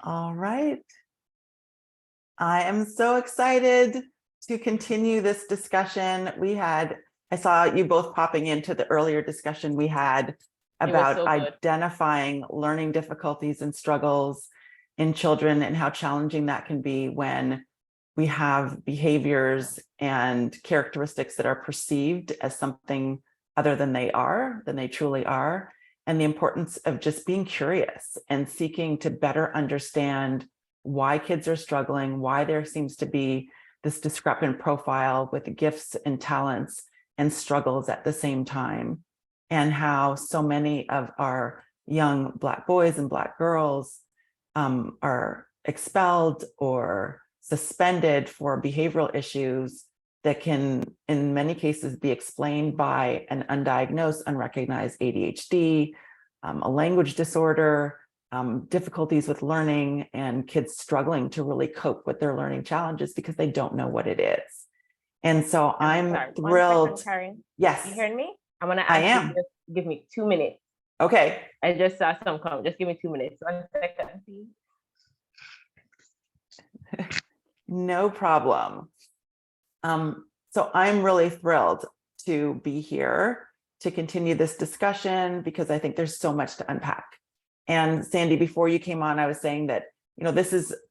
All right. I am so excited to continue this discussion. I saw you both popping into the earlier discussion we had about so identifying learning difficulties and struggles in children and how challenging that can be when we have behaviors and characteristics that are perceived as something other than they truly are, and the importance of just being curious and seeking to better understand why kids are struggling, why there seems to be this discrepant profile with gifts and talents and struggles at the same time, and how so many of our young Black boys and Black girls are expelled or suspended for behavioral issues that can, in many cases, be explained by an undiagnosed, unrecognized ADHD, a language disorder, difficulties with learning, and kids struggling to really cope with their learning challenges because they don't know what it is. And so I'm thrilled. 1 second, Karen. Yes. You hearing me? I'm going to ask you to just give me 2 minutes. Okay. I just saw some comment. Just give me 2 minutes. 1 second, please. No problem. So I'm really thrilled to be here to continue this discussion because I think there's so much to unpack. And Sandy, before you came on, I was saying that,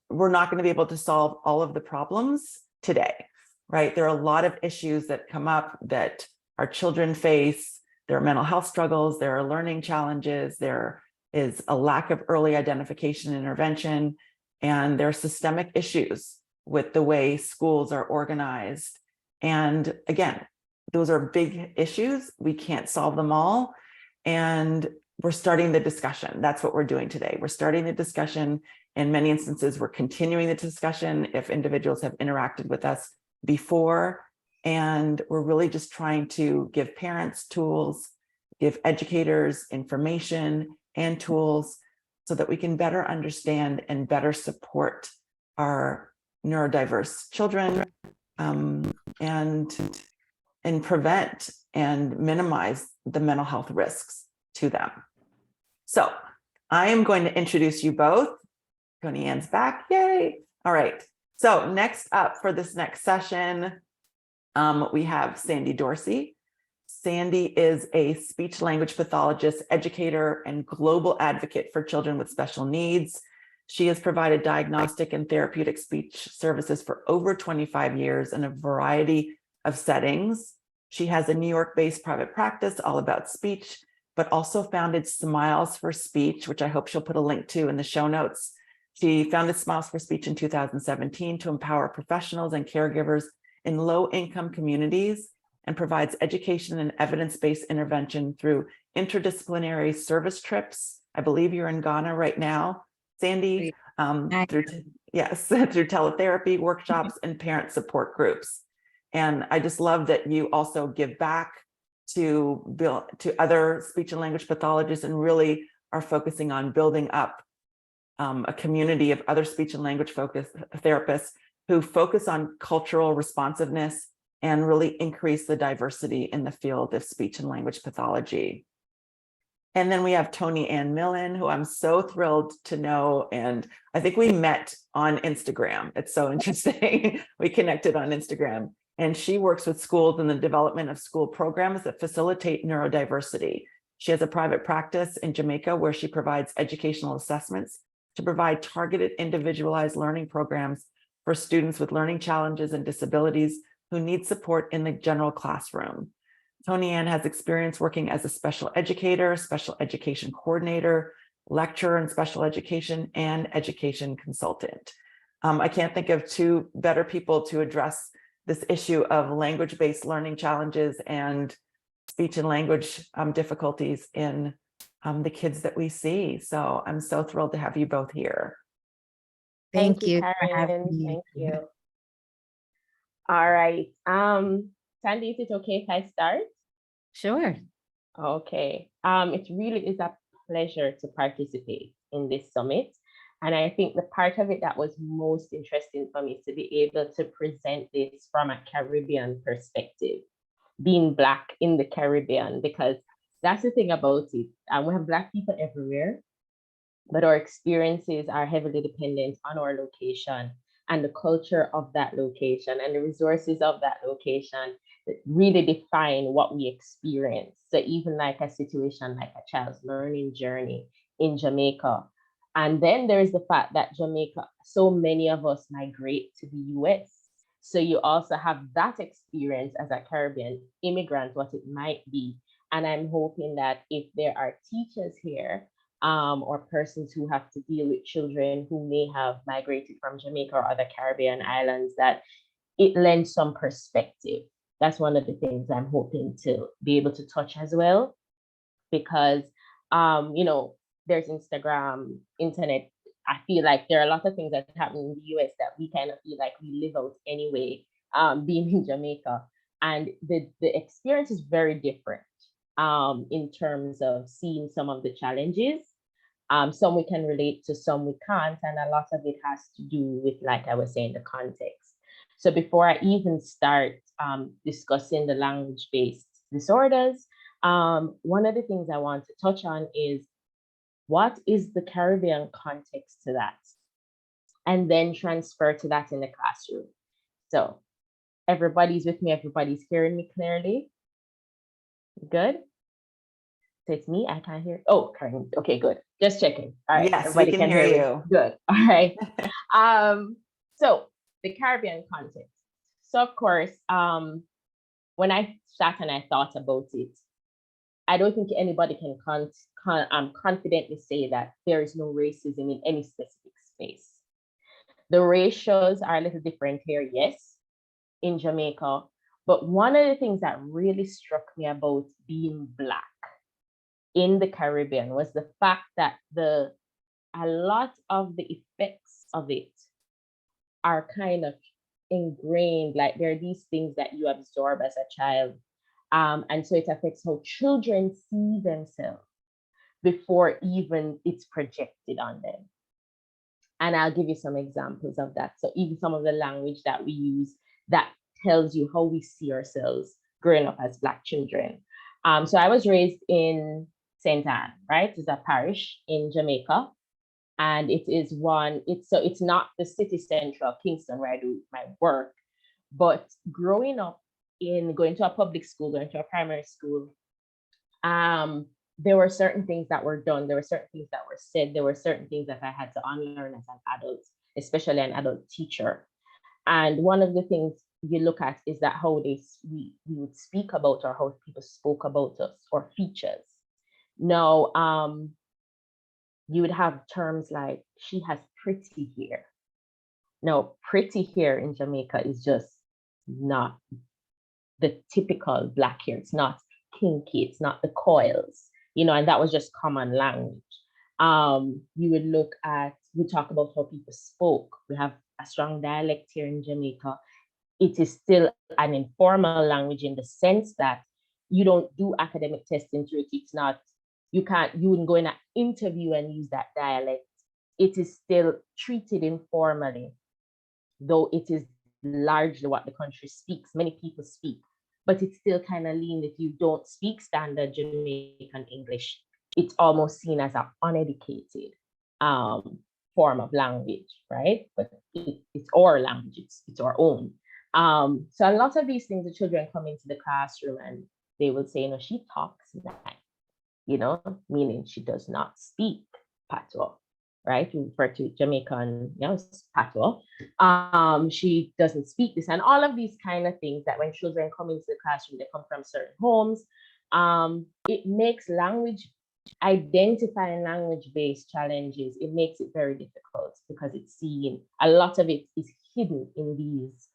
we're not going to be able to solve all of the problems today, right? There are a lot of issues that come up that our children face. There are mental health struggles, there are learning challenges, there is a lack of early identification and intervention, and there are systemic issues with the way schools are organized. And again, those are big issues. We can't solve them all. And we're starting the discussion. That's what we're doing today. We're starting the discussion. In many instances, we're continuing the discussion if individuals have interacted with us before. And we're really just trying to give parents tools, give educators information and tools so that we can better understand and better support our neurodiverse children, and prevent and minimize the mental health risks to them. So I am going to introduce you both. Toni-Ann's back, yay. All right, so next up for this next session, we have Sandy Dorsey. Sandy is a speech language pathologist, educator, and global advocate for children with special needs. She has provided diagnostic and therapeutic speech services for over 25 years in a variety of settings. She has a New York-based private practice all about speech, but also founded Smiles for Speech, which I hope she'll put a link to in the show notes. She founded Smiles for Speech in 2017 to empower professionals and caregivers in low-income communities, and provides education and evidence-based intervention through interdisciplinary service trips. I believe you're in Ghana right now, Sandy, through teletherapy workshops and parent support groups. And I just love that you also give back to other speech and language pathologists and really are focusing on building up a community of other speech and language focused therapists who focus on cultural responsiveness and really increase the diversity in the field of speech and language pathology. And then we have Toni-Ann Millen, who I'm so thrilled to know. And I think we met on Instagram. It's so interesting. We connected on Instagram. And she works with schools in the development of school programs that facilitate neurodiversity. She has a private practice in Jamaica where she provides educational assessments to provide targeted individualized learning programs for students with learning challenges and disabilities who need support in the general classroom. Toni-Ann has experience working as a special educator, special education coordinator, lecturer in special education, and education consultant. I can't think of two better people to address this issue of language-based learning challenges and speech and language difficulties in the kids that we see. So I'm so thrilled to have you both here. Thank you, Karen. Thank you. All right. Sandy, is it okay if I start? Sure. Okay. It really is a pleasure to participate in this summit. And I think the part of it that was most interesting for me is to be able to present this from a Caribbean perspective, being Black in the Caribbean, because that's the thing about it. We have Black people everywhere, but our experiences are heavily dependent on our location and the culture of that location and the resources of that location that really define what we experience. So even like a situation like a child's learning journey in Jamaica. And then there's the fact that Jamaica, so many of us migrate to the US. So you also have that experience as a Caribbean immigrant, what it might be. And I'm hoping that if there are teachers here or persons who have to deal with children who may have migrated from Jamaica or other Caribbean islands, that it lends some perspective. That's one of the things I'm hoping to be able to touch as well, because, you know, there's Instagram, internet. I feel like there are a lot of things that happen in the US that we kind of feel like we live out anyway, being in Jamaica. And the experience is very different in terms of seeing some of the challenges. Some we can relate to, some we can't. And a lot of it has to do with, like I was saying, the context. So before I even start discussing the language-based disorders, one of the things I want to touch on is what is the Caribbean context to that? And then transfer to that in the classroom. So everybody's with me, everybody's hearing me clearly. Good. So it's me, I can't hear. Oh, Karen. Okay, good. Just checking. All right. Yes, everybody we can hear me. you. Good. All right. So the Caribbean context. So of course, when I sat and I thought about it, I don't think anybody can confidently say that there is no racism in any specific space. The ratios are a little different here, yes, in Jamaica. But one of the things that really struck me about being Black in the Caribbean was the fact that a lot of the effects of it are kind of ingrained, like there are these things that you absorb as a child. And so it affects how children see themselves before even it's projected on them. And I'll give you some examples of that. So even some of the language that we use that tells you how we see ourselves growing up as Black children. So I was raised in St. Anne, right? It's a parish in Jamaica. And it's not the city center of Kingston where I do my work, but growing up going to a public school, going to a primary school, there were certain things that were done, there were certain things that were said, there were certain things that I had to unlearn as an adult, especially an adult teacher. And one of the things you look at is that how we would speak about, or how people spoke about us, or features. Now, you would have terms like, she has pretty hair. Now, pretty hair in Jamaica is just not the typical Black hair. It's not kinky, it's not the coils, and that was just common language. You would talk about how people spoke. We have a strong dialect here in Jamaica. It is still an informal language in the sense that you don't do academic testing to it. It's not, you wouldn't go in an interview and use that dialect. It is still treated informally, though it is largely what the country speaks. Many people speak, but it's still kind of lean. If you don't speak standard Jamaican English, it's almost seen as an uneducated form of language, right? But it's our language, it's our own. So a lot of these things, the children come into the classroom and they will say, she talks like, meaning she does not speak patois, right? We refer to Jamaican, patois. She doesn't speak this, and all of these kind of things that when children come into the classroom, they come from certain homes. It makes identifying language-based challenges, it makes it very difficult because a lot of it is hidden in these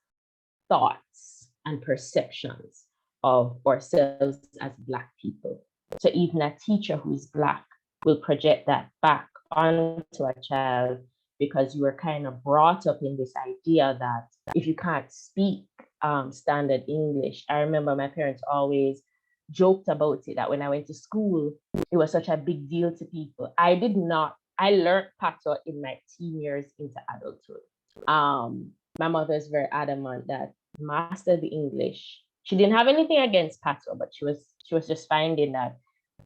thoughts and perceptions of ourselves as Black people. So even a teacher who is Black will project that back onto a child because you were kind of brought up in this idea that if you can't speak standard English, I remember my parents always joked about it, that when I went to school, it was such a big deal to people. I learned patois in my teen years into adulthood. My mother is very adamant that master the English. She didn't have anything against patois, but she was just finding that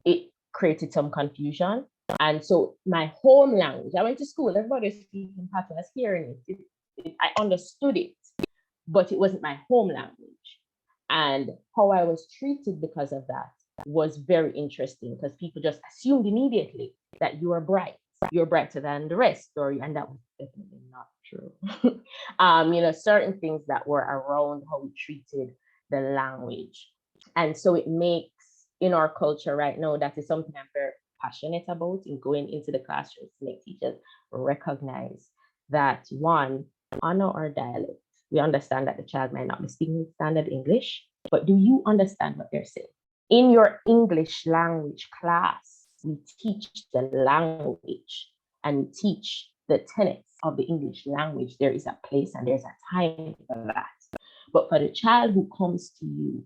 it created some confusion And so my home language, I went to school, everybody was speaking Patois, I was hearing it. I understood it, but it wasn't my home language. And how I was treated because of that was very interesting, because people just assumed immediately that you are bright. You're brighter than the rest, and that was definitely not true. Certain things that were around how we treated the language. And so it makes, in our culture right now, that is something I'm very passionate about, in going into the classrooms to make teachers recognize that, one, honor our dialect. We understand that the child might not be speaking standard English, but do you understand what they're saying? In your English language class, we teach the language and we teach the tenets of the English language. There is a place and there's a time for that. But for the child who comes to you,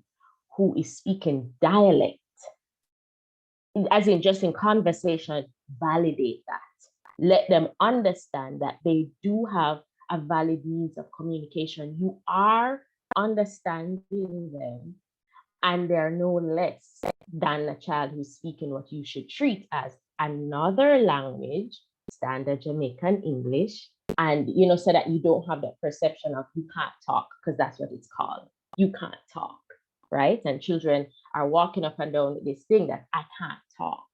who is speaking dialect, as in just in conversation, validate that. Let them understand that they do have a valid means of communication. You are understanding them, and they're no less than a child who's speaking what you should treat as another language, standard Jamaican English, and so that you don't have that perception of you can't talk, because that's what it's called. You can't talk, right? And children are walking up and down with this thing that I can't talk.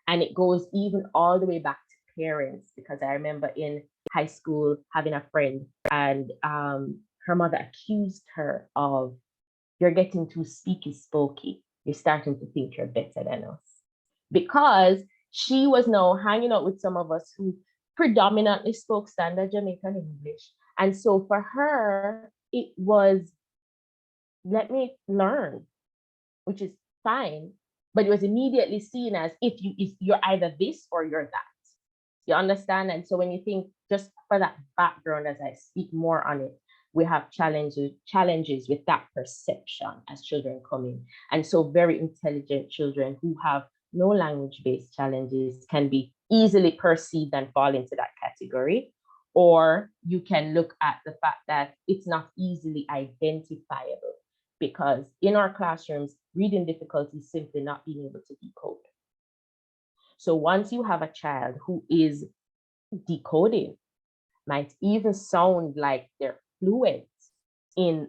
And it goes even all the way back to parents, because I remember in high school having a friend, and her mother accused her of, you're getting too speaky spokey. You're starting to think you're better than us. Because she was now hanging out with some of us who predominantly spoke standard Jamaican English. And so for her, it was, let me learn, which is fine, but it was immediately seen as if you're either this or you're that. You understand? And so when you think, just for that background, as I speak more on it, we have challenges with that perception as children come in. And so very intelligent children who have no language-based challenges can be easily perceived and fall into that category. Or you can look at the fact that it's not easily identifiable, because in our classrooms, reading difficulty is simply not being able to decode. So once you have a child who is decoding, might even sound like they're fluent in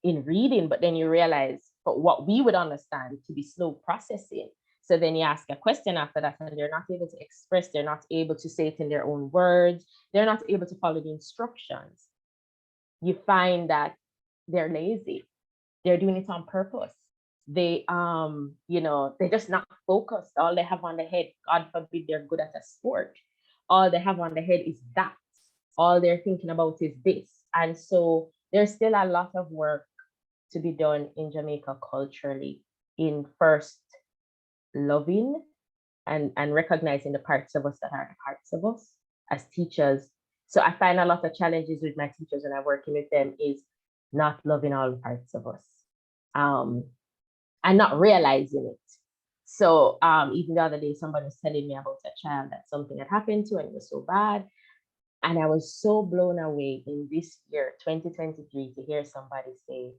reading, but then you realize, but what we would understand to be slow processing. So then you ask a question after that, and they're not able to express, they're not able to say it in their own words, they're not able to follow the instructions. You find that they're lazy, they're doing it on purpose. They're just not focused. All they have on the head, God forbid they're good at a sport, all they have on the head is that. All they're thinking about is this. And so there's still a lot of work to be done in Jamaica culturally, in first loving and recognizing the parts of us that are the parts of us as teachers. So I find a lot of challenges with my teachers when I'm working with them is not loving all the parts of us, and not realizing it. So even the other day, somebody was telling me about a child that something had happened to, and it was so bad. And I was so blown away in this year, 2023, to hear somebody say,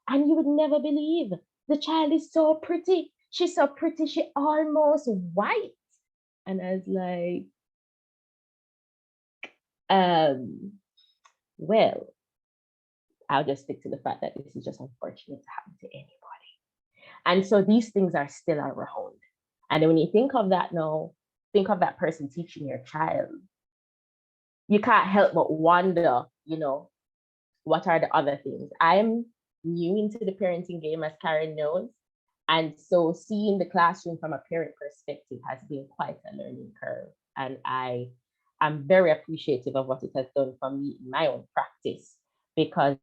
and you would never believe, the child is so pretty. She's so pretty, she almost white. And I was like, well, I'll just stick to the fact that this is just unfortunate to happen to anybody. And so these things are still around. And then when you think of that now, think of that person teaching your child. You can't help but wonder, what are the other things? I'm new into the parenting game, as Karen knows. And so seeing the classroom from a parent perspective has been quite a learning curve. And I'm very appreciative of what it has done for me in my own practice, because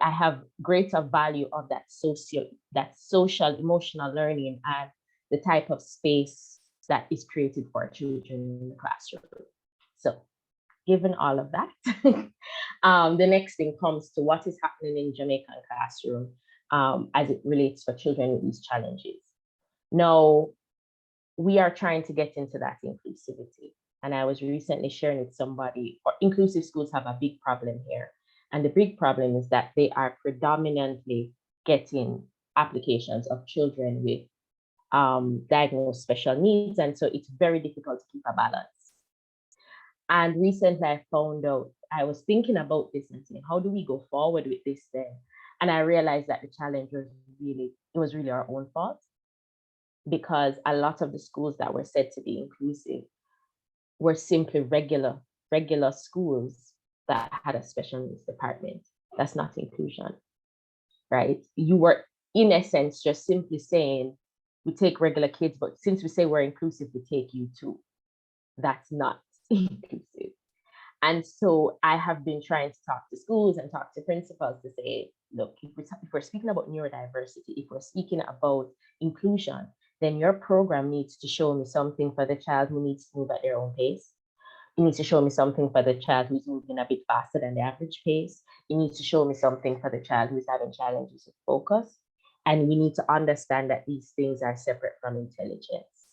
I have greater value of that social emotional learning and the type of space that is created for children in the classroom. So given all of that, the next thing comes to what is happening in Jamaican classroom as it relates for children with these challenges. Now, we are trying to get into that inclusivity. And I was recently sharing with somebody, inclusive schools have a big problem here. And the big problem is that they are predominantly getting applications of children with diagnosed special needs. And so it's very difficult to keep a balance. And recently I found out, I was thinking about this and saying, how do we go forward with this then? And I realized that the challenge was really our own fault, because a lot of the schools that were said to be inclusive were simply regular schools that had a special needs department. That's not inclusion, right? You were, in essence, just simply saying, we take regular kids, but since we say we're inclusive, we take you too. That's not inclusive. And so I have been trying to talk to schools and talk to principals to say, look, if we're speaking about neurodiversity, if we're speaking about inclusion, then your program needs to show me something for the child who needs to move at their own pace. It needs to show me something for the child who's moving a bit faster than the average pace. It needs to show me something for the child who's having challenges with focus. And we need to understand that these things are separate from intelligence,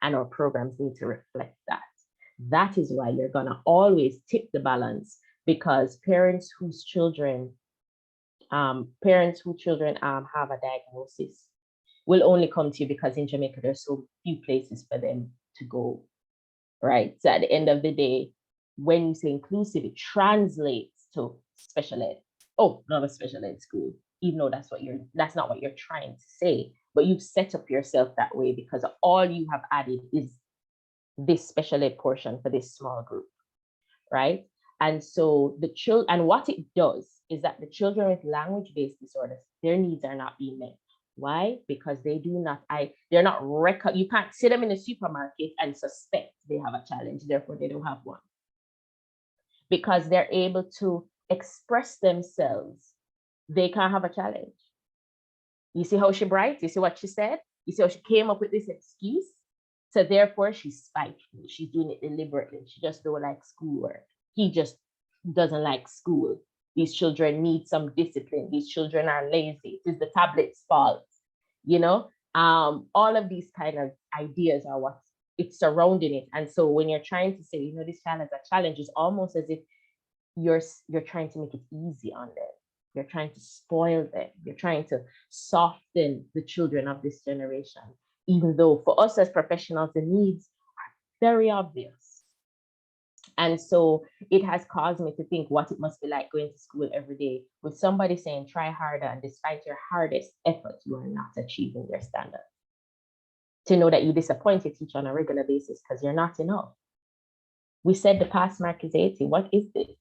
and our programs need to reflect that. That is why you're gonna always tip the balance, because parents whose children have a diagnosis will only come to you because in Jamaica there's so few places for them to go, right? So at the end of the day, when you say inclusive, it translates to special ed. Oh, not a special ed school, even though that's not what you're trying to say, but you've set up yourself that way because all you have added is this special ed portion for this small group, right? And so and what it does is that the children with language-based disorders, their needs are not being met. Why? Because they're not you can't see them in the supermarket and suspect they have a challenge, therefore they don't have one. Because they're able to express themselves, they can't have a challenge. You see how she bright? You see what she said? You see how she came up with this excuse? So therefore she's spiteful. She's doing it deliberately. She just don't like schoolwork. He just doesn't like school. These children need some discipline. These children are lazy. It is the tablet's fault. All of these kind of ideas are what it's surrounding it. And so when you're trying to say, this child has a challenge, it's almost as if you're trying to make it easy on them. You're trying to spoil them. You're trying to soften the children of this generation, even though for us as professionals, the needs are very obvious. And so it has caused me to think what it must be like going to school every day with somebody saying, try harder, and despite your hardest effort, you are not achieving your standard. To know that you disappoint your teacher on a regular basis because you're not enough. We said the pass mark is 80. What is this?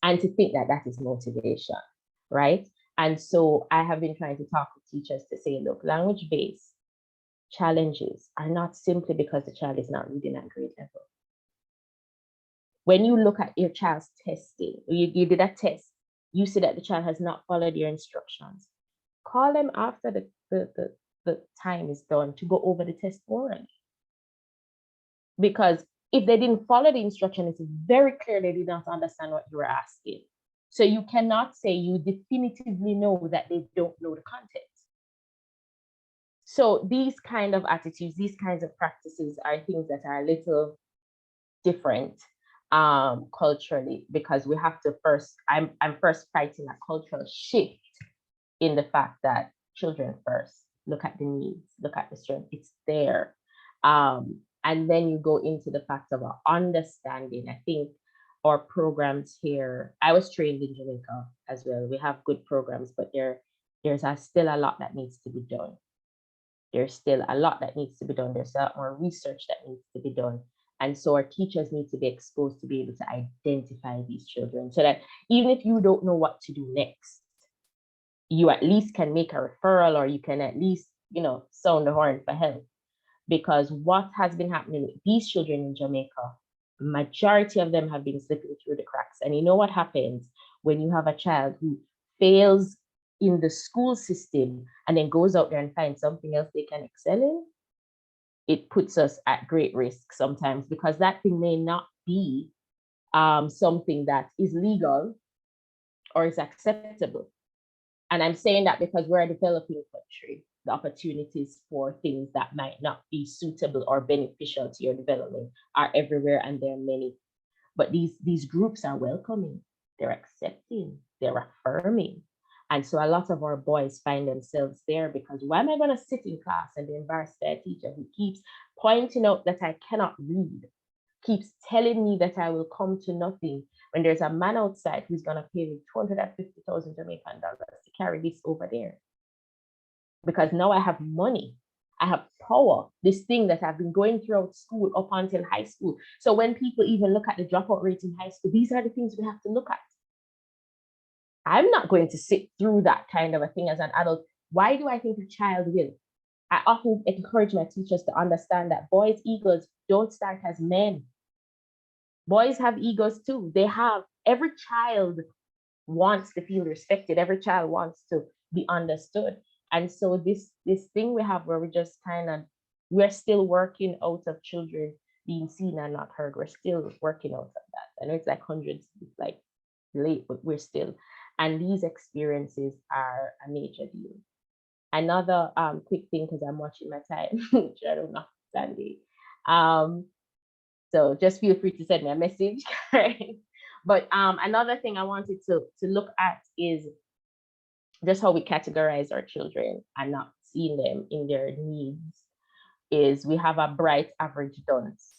And to think that that is motivation, right? And so I have been trying to talk with teachers to say, look, language-based challenges are not simply because the child is not reading at grade level. When you look at your child's testing, you did a test, you see that the child has not followed your instructions, call them after the time is done to go over the test orally. Because if they didn't follow the instruction, it's very clear they did not understand what you were asking. So you cannot say you definitively know that they don't know the content. So these kind of attitudes, these kinds of practices are things that are a little different culturally, because we have to I'm first fighting a cultural shift in the fact that children first, look at the needs, look at the strength, it's there. And then you go into the fact of our understanding. I think our programs here, I was trained in Jamaica as well. We have good programs, but there's still a lot that needs to be done. There's still a lot that needs to be done. There's a lot more research that needs to be done. And so our teachers need to be exposed to be able to identify these children so that even if you don't know what to do next, you at least can make a referral, or you can at least, sound the horn for help. Because what has been happening with these children in Jamaica, majority of them have been slipping through the cracks. And you know what happens when you have a child who fails in the school system and then goes out there and finds something else they can excel in? It puts us at great risk sometimes, because that thing may not be something that is legal or is acceptable. And I'm saying that because we're a developing country. The opportunities for things that might not be suitable or beneficial to your development are everywhere, and there are many. But these groups are welcoming, they're accepting, they're affirming. And so a lot of our boys find themselves there because why am I going to sit in class and be embarrassed by a teacher who keeps pointing out that I cannot read, keeps telling me that I will come to nothing when there's a man outside who's going to pay me 250,000 Jamaican dollars to carry this over there. Because now I have money, I have power, this thing that I've been going throughout school up until high school. So when people even look at the dropout rate in high school, these are the things we have to look at. I'm not going to sit through that kind of a thing as an adult. Why do I think a child will? I often encourage my teachers to understand that boys' egos don't start as men. Boys have egos too. Every child wants to feel respected. Every child wants to be understood. And so this thing we have where we're still working out of children being seen and not heard. We're still working out of that. I know it's like hundreds, it's like late, but we're still. And these experiences are a major deal. Another quick thing, because I'm watching my time, which I don't know, Sandy. So just feel free to send me a message. But another thing I wanted to look at is just how we categorize our children and not seeing them in their needs. Is we have a bright, average, dunce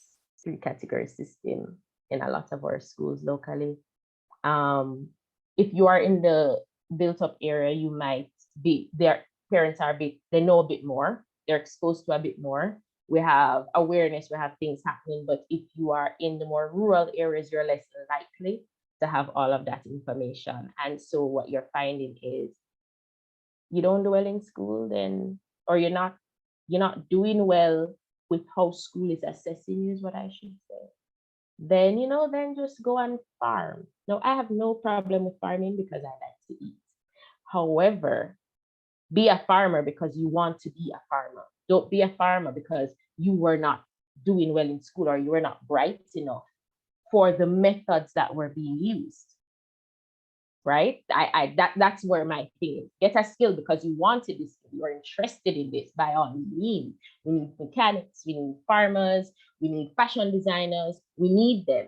3-category system in a lot of our schools locally. If you are in the built-up area, you might be, their parents are they know a bit more, they're exposed to a bit more. We have awareness, we have things happening, but if you are in the more rural areas, you're less likely to have all of that information. And so what you're finding is you don't do well in school, then, or you're not doing well with how school is assessing you, is what I should say. Then, then just go and farm. Now, I have no problem with farming because I like to eat. However, be a farmer because you want to be a farmer. Don't be a farmer because you were not doing well in school or you were not bright enough for the methods that were being used. Right? That's where my thing is. Get a skill because you wanted this, you're interested in this, by all means. We need mechanics, we need farmers, we need fashion designers, we need them.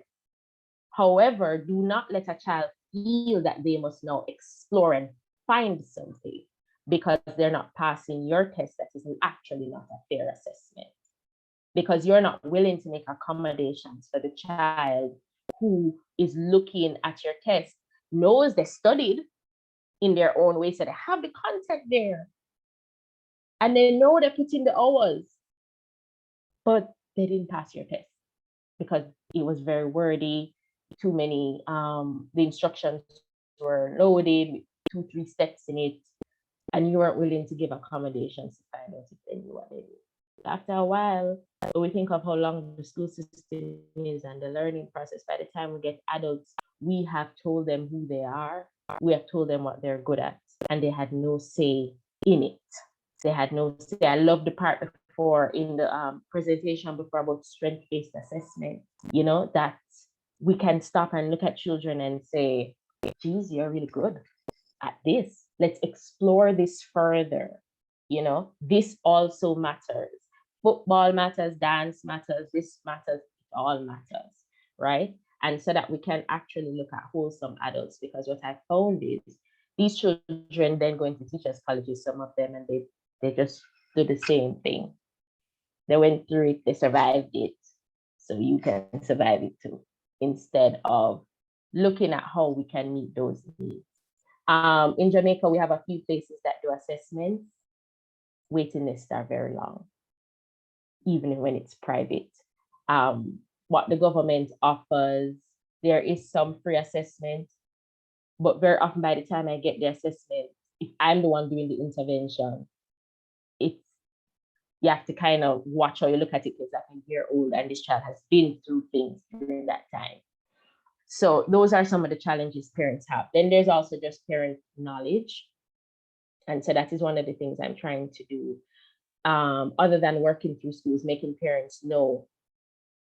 However, do not let a child feel that they must now explore and find something because they're not passing your test that is actually not a fair assessment. Because you're not willing to make accommodations for the child who is looking at your test, knows they studied in their own way, so they have the content there. And they know they put in the hours, but they didn't pass your test because it was very wordy, too many, the instructions were loaded, 2-3 steps in it, and you weren't willing to give accommodations to find out if they knew what they did. After a while, we think of how long the school system is and the learning process. By the time we get adults, we have told them who they are. We have told them what they're good at, and they had no say in it. They had no say. I love the part before in the presentation before about strength-based assessment, that we can stop and look at children and say, geez, you're really good at this. Let's explore this further. This also matters. Football matters, dance matters, this matters, it all matters, right? And so that we can actually look at wholesome adults, because what I found is these children then go into teachers' colleges, some of them, and they just do the same thing. They went through it, they survived it, so you can survive it too, instead of looking at how we can meet those needs. In Jamaica, we have a few places that do assessments. Waiting lists are very long, even when it's private. What the government offers, there is some free assessment, but very often by the time I get the assessment, if I'm the one doing the intervention, you have to kind of watch how you look at it, because I'm a year old and this child has been through things during that time. So those are some of the challenges parents have. Then there's also just parent knowledge. And so that is one of the things I'm trying to do. Other than working through schools, making parents know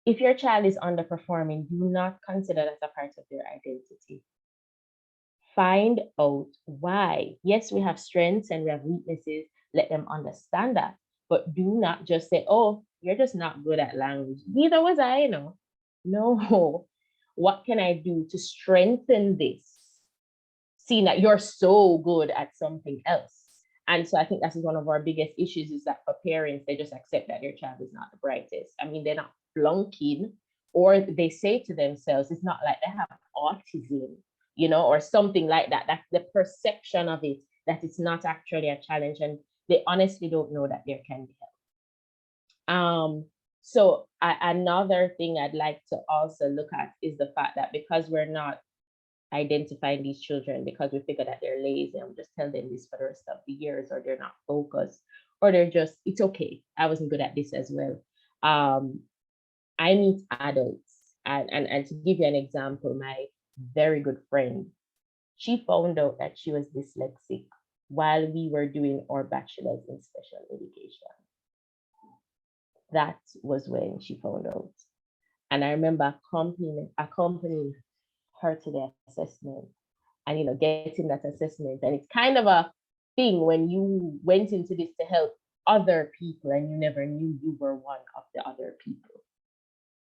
if your child is underperforming, do not consider that a part of their identity. Find out why. Yes, we have strengths and we have weaknesses. Let them understand that. But do not just say, oh, you're just not good at language. Neither was I, No. What can I do to strengthen this seeing that you're so good at something else. And so I think that's one of our biggest issues, is that for parents, they just accept that their child is not the brightest. I mean, they're not flunking, or they say to themselves, it's not like they have autism, you know, or something like that. That's the perception of it, that it's not actually a challenge, and they honestly don't know that there can be help. So another thing I'd like to also look at is the fact that because we're not identifying these children because we figure that they're lazy and we just tell them this for the rest of the years, or they're not focused, or they're just, it's okay, I wasn't good at this as well. I meet adults, and to give you an example, my very good friend, she found out that she was dyslexic while we were doing our bachelor's in special education. That was when she found out. And I remember accompanying her to the assessment, and, you know, getting that assessment. And it's kind of a thing when you went into this to help other people and you never knew you were one of the other people.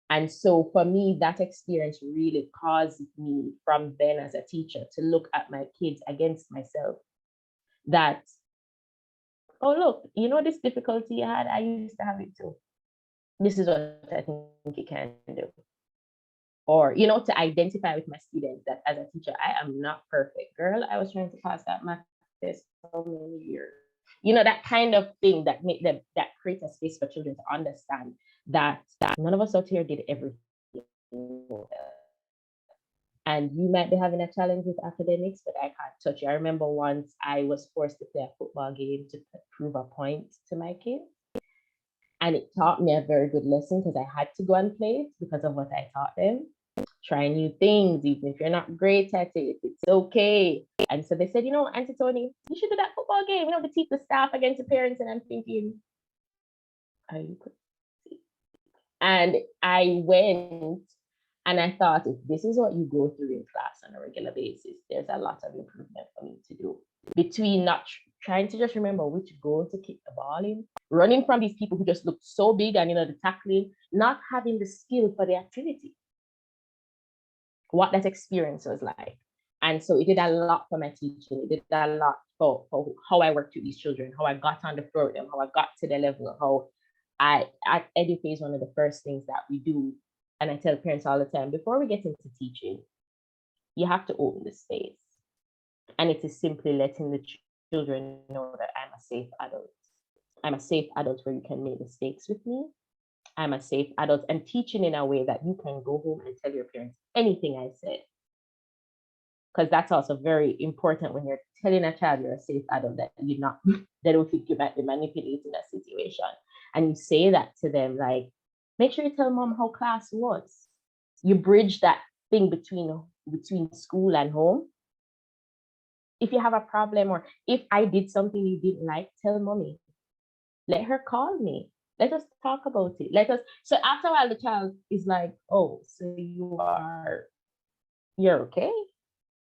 And so for me, that experience really caused me from then as a teacher to look at my kids against myself. That, oh, look, you know, this difficulty you had, I used to have it too. This is what I think you can do. Or, you know, to identify with my students that as a teacher, I am not perfect. Girl, I was trying to pass that math test for many years. You know, that kind of thing that make them, that creates a space for children to understand that none of us out here did everything. And you might be having a challenge with academics, but I can't touch you. I remember once I was forced to play a football game to prove a point to my kids. And it taught me a very good lesson, because I had to go and play it because of what I taught them. Try new things, even if you're not great at it, it's okay. And so they said, you know, Auntie Toni, you should do that football game, you know, to teach the staff against the parents. And I'm thinking, are you crazy? And I went, and I thought, if this is what you go through in class on a regular basis, there's a lot of improvement for me to do. Between not trying to just remember which goal to kick the ball in, running from these people who just looked so big, and, you know, the tackling, not having the skill for the activity, what that experience was like. And so it did a lot for my teaching. It did a lot for how I worked with these children, how I got on the floor with them, how I got to the level, how at EduPay is one of the first things that we do. And I tell parents all the time, before we get into teaching, you have to open the space. And it is simply letting the children know that I'm a safe adult. I'm a safe adult where you can make mistakes with me. I'm a safe adult, and teaching in a way that you can go home and tell your parents anything I said. Because that's also very important when you're telling a child you're a safe adult, that you're not, they don't think you might be manipulating a situation. And you say that to them, like, make sure you tell mom how class was. You bridge that thing between school and home. If you have a problem, or if I did something you didn't like, tell mommy. Let her call me. Let us talk about it. So after a while, the child is like, oh, so you're okay?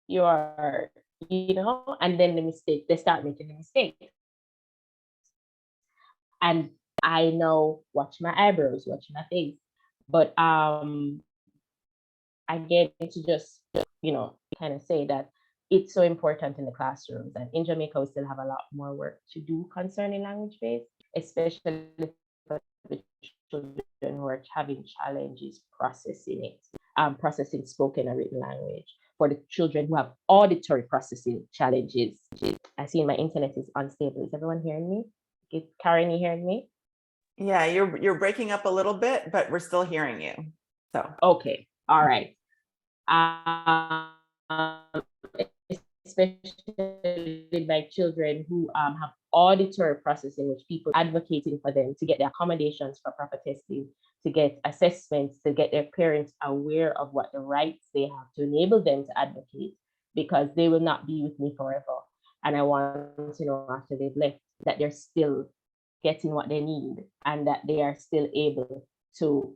You are, you know, and then they start making the mistake. And I know, watch my eyebrows, watch my face. But I get to just, you know, kind of say that it's so important in the classrooms. And in Jamaica, we still have a lot more work to do concerning language-based, especially for the children who are having challenges processing it, processing spoken and written language. For the children who have auditory processing challenges. I see my internet is unstable. Is everyone hearing me? Karen, you hearing me? Yeah, you're breaking up a little bit, but we're still hearing you. So okay, all right. Especially with my children who have auditory processing, which people are advocating for them to get the accommodations for proper testing, to get assessments, to get their parents aware of what the rights they have to enable them to advocate, because they will not be with me forever. And I want to know, after they've left, that they're still getting what they need, and that they are still able to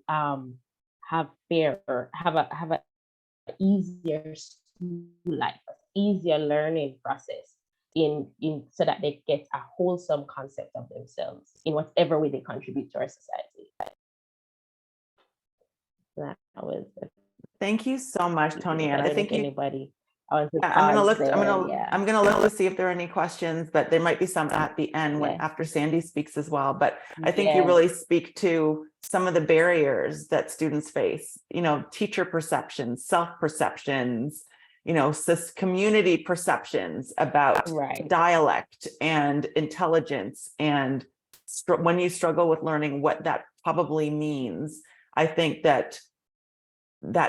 have a easier school life, easier learning process in so that they get a wholesome concept of themselves in whatever way they contribute to our society. That was thank you so much, Toni-Ann. I think anybody I want to Yeah, I'm gonna pause look, there. Yeah. I'm gonna look to see if there are any questions, but there might be some at the end when Yeah. after Sandy speaks as well. But I think you Yeah. really speak to some of the barriers that students face, you know, teacher perceptions, self-perceptions, you know, community perceptions about Right. dialect and intelligence. And when you struggle with learning what that probably means, I think that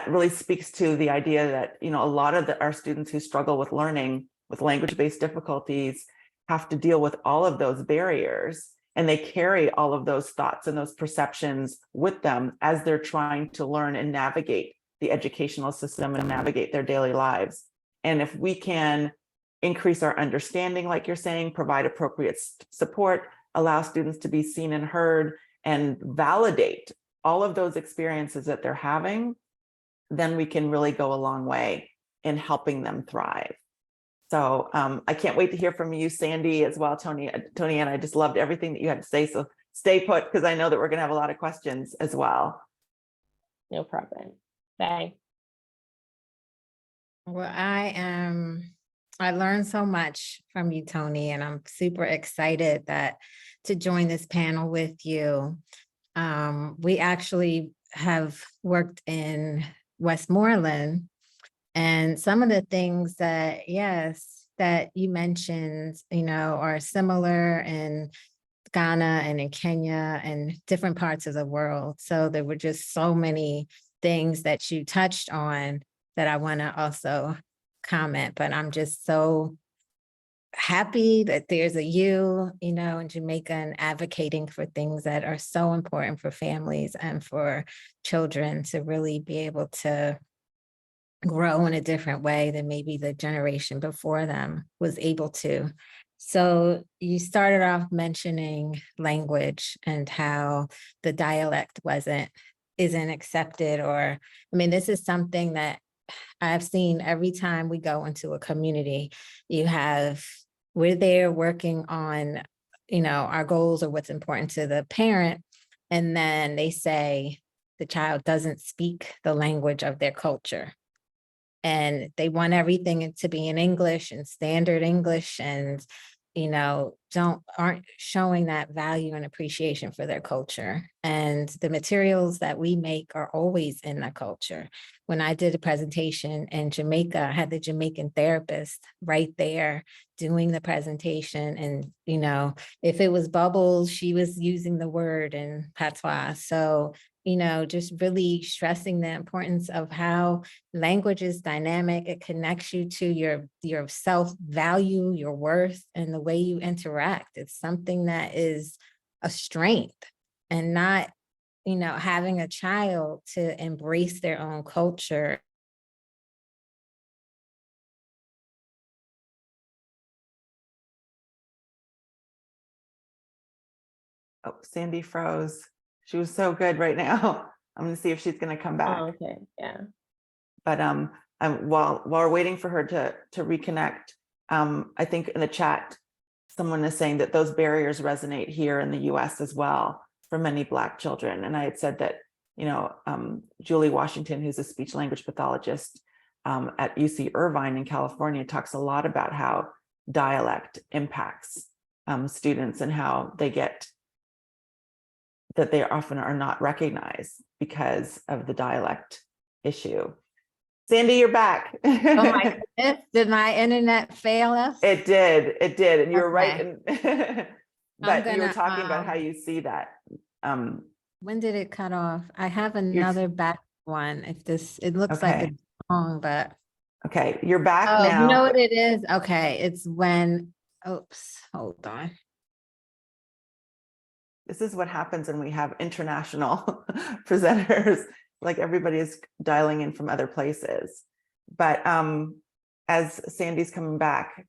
really speaks to the idea that, you know, a lot of our students who struggle with learning with language-based difficulties have to deal with all of those barriers, and they carry all of those thoughts and those perceptions with them as they're trying to learn and navigate the educational system and navigate their daily lives. And if we can increase our understanding, like you're saying, provide appropriate support, allow students to be seen and heard, and validate all of those experiences that they're having, then we can really go a long way in helping them thrive. So I can't wait to hear from you, Sandy, as well, Toni-Ann. I just loved everything that you had to say. So stay put, because I know that we're going to have a lot of questions as well. No problem. Bye. Well, I learned so much from you, Toni, and I'm super excited to join this panel with you. We actually have worked in Westmoreland, and some of the things that, yes, that you mentioned, you know, are similar in Ghana and in Kenya and different parts of the world. So there were just so many things that you touched on that I want to also comment, but I'm just so happy that there's a you know, in Jamaica, and advocating for things that are so important for families and for children to really be able to grow in a different way than maybe the generation before them was able to. So you started off mentioning language and how the dialect isn't accepted, or, I mean, this is something that I've seen every time we go into a community. We're there working on, you know, our goals or what's important to the parent. And then they say the child doesn't speak the language of their culture. And they want everything to be in English and standard English, and, you know, aren't showing that value and appreciation for their culture. And the materials that we make are always in the culture. When I did a presentation in Jamaica, I had the Jamaican therapist right there doing the presentation. And, you know, if it was bubbles, she was using the word in patois. So, you know, just really stressing the importance of how language is dynamic. It connects you to your self-value, your worth, and the way you interact. It's something that is a strength, and not, you know, having a child to embrace their own culture. Oh, Sandy froze. She was so good right now. I'm going to see if she's going to come back. Oh, okay. Yeah. But while we're waiting for her to reconnect, I think in the chat, someone is saying that those barriers resonate here in the US as well for many Black children. And I had said that, you know, Julie Washington, who's a speech language pathologist at UC Irvine in California, talks a lot about how dialect impacts students, and how that they often are not recognized because of the dialect issue. Sandy, you're back. Oh my goodness, did my internet fail us? It did. And you were right. Okay. But you were talking about how you see that. When did it cut off? I have another back one. It looks like Okay. it's long, but. Okay, you're back Oh, now. you know what it is? Okay, it's when, oops, hold on. This is what happens when we have international presenters, like everybody is dialing in from other places. But as Sandy's coming back,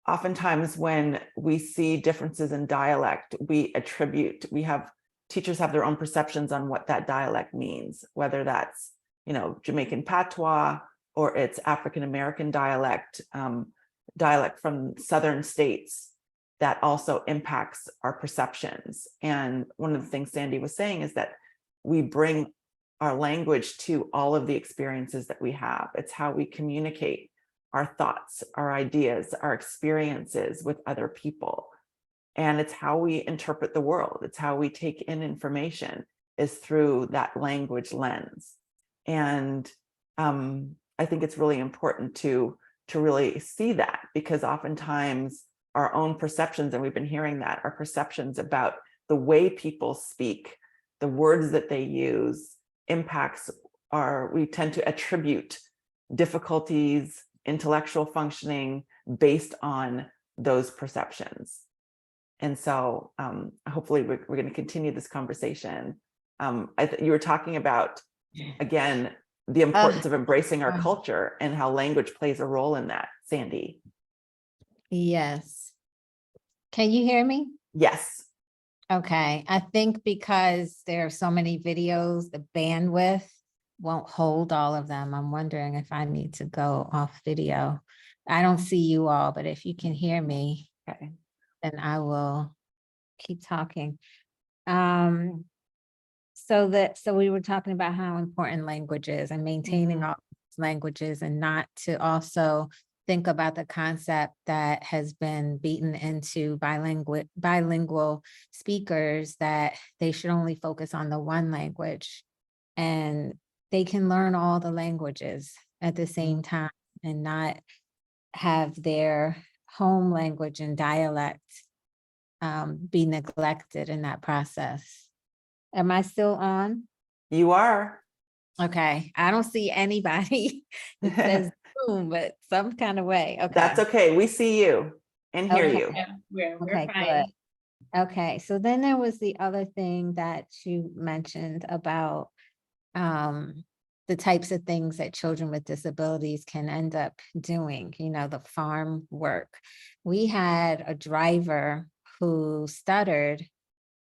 oftentimes when we see differences in dialect, teachers have their own perceptions on what that dialect means, whether that's, you know, Jamaican patois, or it's African-American dialect, dialect from Southern states, that also impacts our perceptions. And one of the things Sandy was saying is that we bring our language to all of the experiences that we have. It's how we communicate our thoughts, our ideas, our experiences with other people. And it's how we interpret the world. It's how we take in information, is through that language lens. And I think it's really important to really see that, because oftentimes our own perceptions, and we've been hearing that, our perceptions about the way people speak, the words that they use, impacts we tend to attribute difficulties, intellectual functioning based on those perceptions. And so hopefully we're going to continue this conversation. You were talking about, again, the importance of embracing our culture and how language plays a role in that, Sandy. Yes. Can you hear me? Yes. Okay. I think because there are so many videos, the bandwidth won't hold all of them. I'm wondering if I need to go off video. I don't see you all, but if you can hear me, Okay. then I will keep talking. So we were talking about how important language is and maintaining all languages, and not to also think about the concept that has been beaten into bilingual speakers, that they should only focus on the one language, and they can learn all the languages at the same time and not have their home language and dialect be neglected in that process. Am I still on? You are. Okay, I don't see anybody. It says Zoom, but some kind of way. Okay. That's okay. We see you and hear Okay. you. Yeah, we're Okay, fine. good. Okay, so then there was the other thing that you mentioned about the types of things that children with disabilities can end up doing, the farm work. We had a driver who stuttered,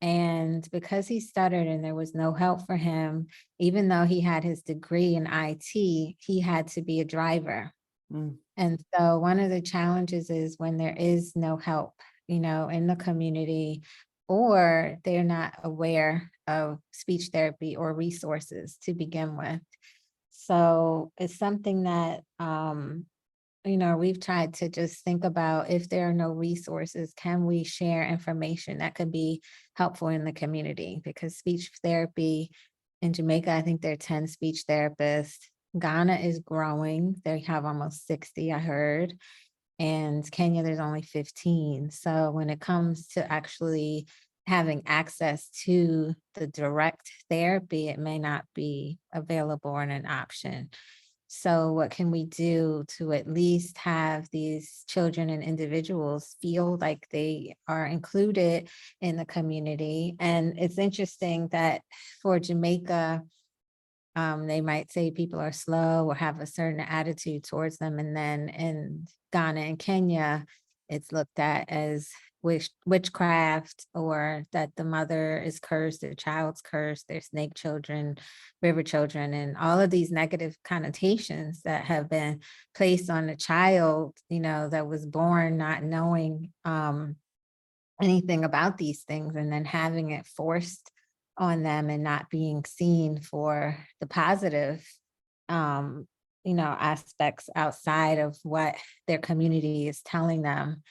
and because he stuttered and there was no help for him, even though he had his degree in IT, he had to be a driver. And so one of the challenges is when there is no help, in the community, or they're not aware of speech therapy or resources to begin with. So it's something that, we've tried to just think about, if there are no resources, can we share information that could be helpful in the community? Because speech therapy in Jamaica, I think there are 10 speech therapists. Ghana is growing. They have almost 60, I heard. And Kenya, there's only 15. So when it comes to actually having access to the direct therapy, it may not be available or an option. So what can we do to at least have these children and individuals feel like they are included in the community? And it's interesting that for Jamaica, they might say people are slow or have a certain attitude towards them. And then in Ghana and Kenya, it's looked at as witchcraft, or that the mother is cursed, the child's cursed, they're snake children, river children, and all of these negative connotations that have been placed on the child, that was born not knowing anything about these things, and then having it forced on them and not being seen for the positive aspects outside of what their community is telling them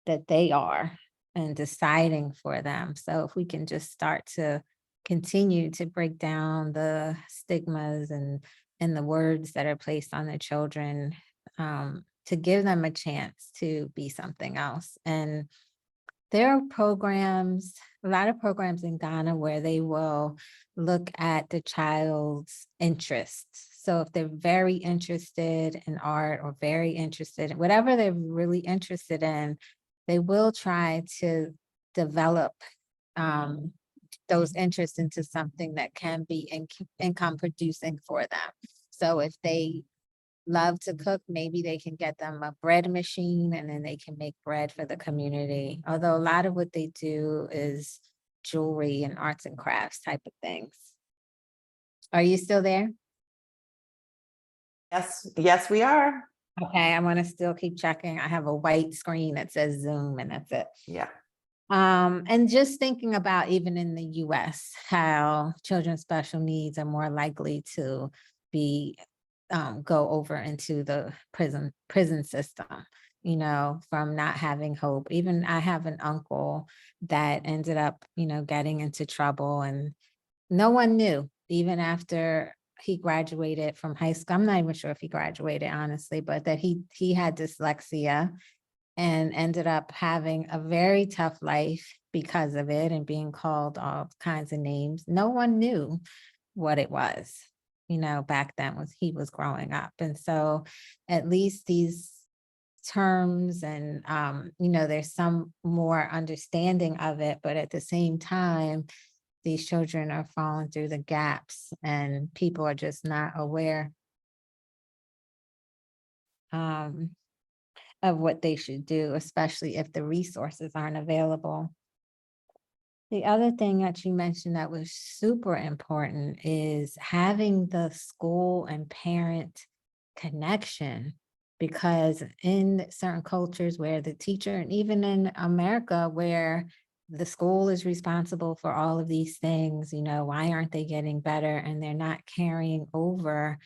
that they are and deciding for them. So if we can just start to continue to break down the stigmas and the words that are placed on the children, to give them a chance to be something else. And there are programs, a lot of programs in Ghana where they will look at the child's interests. So if they're very interested in art or very interested in whatever they're really interested in, they will try to develop those interests into something that can be income producing for them. So if they love to cook, maybe they can get them a bread machine, and then they can make bread for the community. Although a lot of what they do is jewelry and arts and crafts type of things. Are you still there? Yes, we are. Okay, I want to still keep checking. I have a white screen that says Zoom, and that's it. Yeah. And just thinking about, even in the US, how children with special needs are more likely to be go over into the prison system, from not having hope. Even I have an uncle that ended up, getting into trouble, and no one knew, even after he graduated from high school. I'm not even sure if he graduated, honestly, but that he had dyslexia and ended up having a very tough life because of it, and being called all kinds of names. No one knew what it was, back then, was he was growing up. And so at least these terms, and there's some more understanding of it, but at the same time, these children are falling through the gaps, and people are just not aware of what they should do, especially if the resources aren't available. The other thing that you mentioned that was super important is having the school and parent connection, because in certain cultures where the teacher, and even in America where the school is responsible for all of these things, why aren't they getting better? And they're not carrying over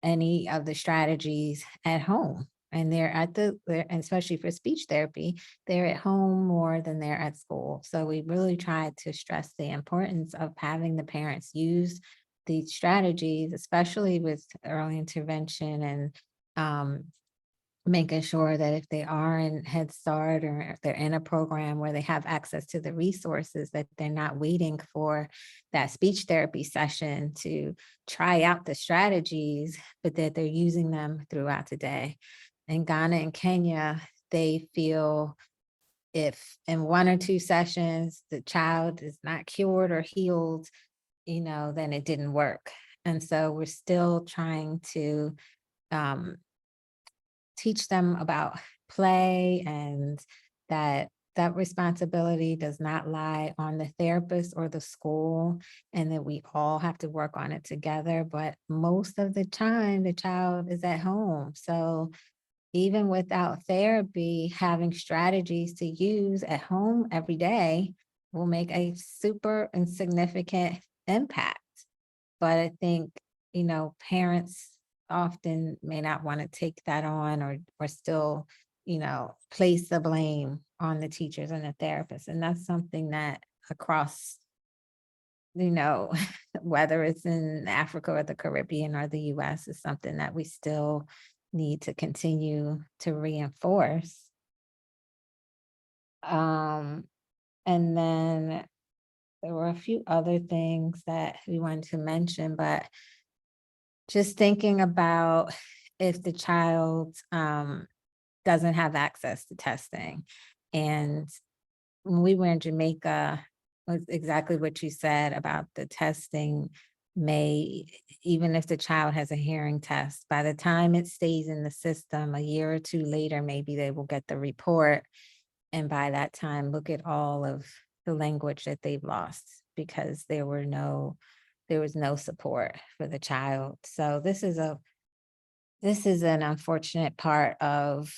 any of the strategies at home. And and especially for speech therapy, they're at home more than they're at school. So we really tried to stress the importance of having the parents use these strategies, especially with early intervention, and making sure that if they are in Head Start, or if they're in a program where they have access to the resources, that they're not waiting for that speech therapy session to try out the strategies, but that they're using them throughout the day. In Ghana and Kenya, they feel if in 1 or 2 sessions the child is not cured or healed, then it didn't work. And so we're still trying to teach them about play, and that responsibility does not lie on the therapist or the school, and that we all have to work on it together. But most of the time, the child is at home. So even without therapy, having strategies to use at home every day will make a super insignificant impact. But I think, parents often may not want to take that on, or still, place the blame on the teachers and the therapists. And that's something that across, whether it's in Africa or the Caribbean or the US, is something that we still need to continue to reinforce. And then there were a few other things that we wanted to mention, but just thinking about if the child doesn't have access to testing. And when we were in Jamaica, was exactly what you said about the testing even if the child has a hearing test, by the time it stays in the system, a year or 2 later, maybe they will get the report. And by that time, look at all of the language that they've lost, because there was no support for the child. So this is an unfortunate part of